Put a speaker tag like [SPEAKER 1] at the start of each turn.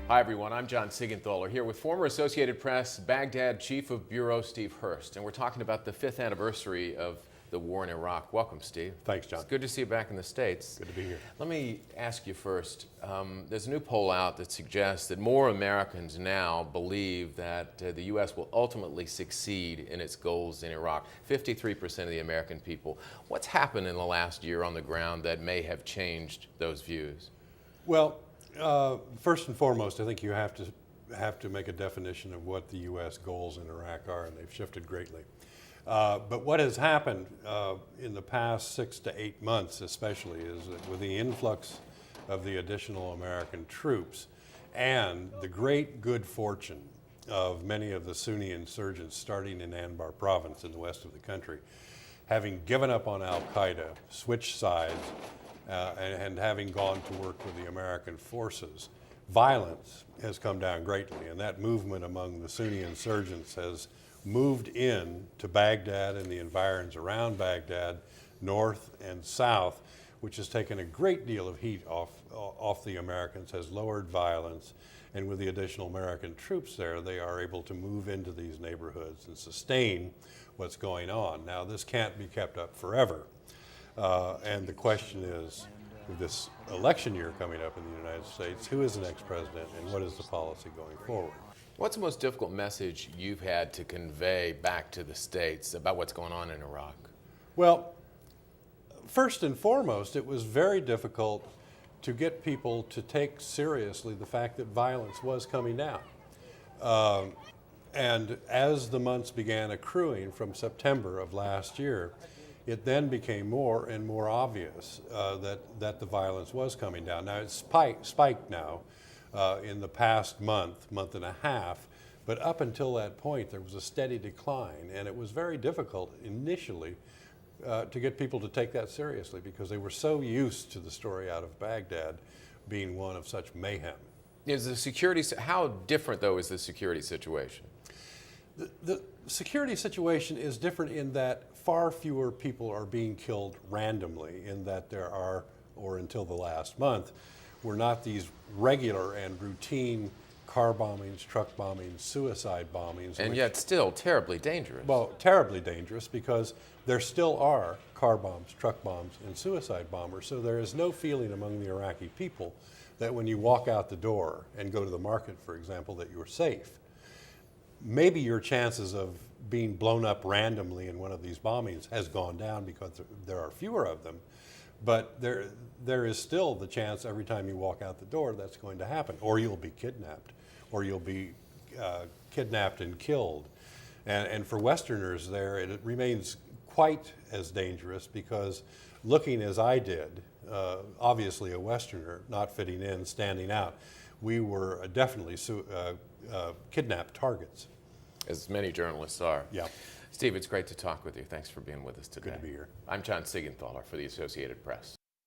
[SPEAKER 1] Hi everyone, I'm John Seigenthaler here with former Associated Press Baghdad Chief of Bureau Steve Hurst, and we're talking about the 5th anniversary of the war in Iraq. Welcome, Steve.
[SPEAKER 2] Thanks, John.
[SPEAKER 1] It's good to see you back in the States.
[SPEAKER 2] Good to be here.
[SPEAKER 1] Let me ask you first, there's a new poll out that suggests that more Americans now believe that the U.S. will ultimately succeed in its goals in Iraq. 53% of the American people. What's happened in the last year on the ground that may have changed those views?
[SPEAKER 2] Well, first and foremost, I think you have to make a definition of what the U.S. goals in Iraq are, and they've shifted greatly. But what has happened in the past 6 to 8 months especially is that with the influx of the additional American troops and the great good fortune of many of the Sunni insurgents starting in Anbar province in the west of the country, having given up on al-Qaeda, switched sides, and having gone to work with the American forces, violence has come down greatly, and that movement among the Sunni insurgents has moved in to Baghdad and the environs around Baghdad, north and south, which has taken a great deal of heat off the Americans, has lowered violence, and with the additional American troops there, they are able to move into these neighborhoods and sustain what's going on. Now, this can't be kept up forever. And the question is, with this election year coming up in the United States, who is the next president and what is the policy going forward?
[SPEAKER 1] What's the most difficult message you've had to convey back to the States about what's going on in Iraq?
[SPEAKER 2] Well, first and foremost, it was very difficult to get people to take seriously the fact that violence was coming down. And as the months began accruing from September of last year, it then became more and more obvious that the violence was coming down. Now, it's spiked now in the past month and a half, but up until that point, there was a steady decline, and it was very difficult initially to get people to take that seriously because they were so used to the story out of Baghdad being one of such mayhem.
[SPEAKER 1] Is the security, how different though is the security situation?
[SPEAKER 2] The security situation is different in that far fewer people are being killed randomly, in that there are, or until the last month, were not these regular and routine car bombings, truck bombings, suicide bombings.
[SPEAKER 1] And yet still terribly dangerous.
[SPEAKER 2] Well, terribly dangerous because there still are car bombs, truck bombs, and suicide bombers. So there is no feeling among the Iraqi people that when you walk out the door and go to the market, for example, that you're safe. Maybe your chances of being blown up randomly in one of these bombings has gone down because there are fewer of them. But there is still the chance every time you walk out the door that's going to happen, or you'll be kidnapped, or you'll be kidnapped and killed. And for Westerners there, it remains quite as dangerous because looking as I did, obviously a Westerner, not fitting in, standing out, we were definitely kidnapped targets.
[SPEAKER 1] As many journalists are.
[SPEAKER 2] Yeah.
[SPEAKER 1] Steve, it's great to talk with you. Thanks for being with us today.
[SPEAKER 2] Good to be here.
[SPEAKER 1] I'm John Seigenthaler for the Associated Press.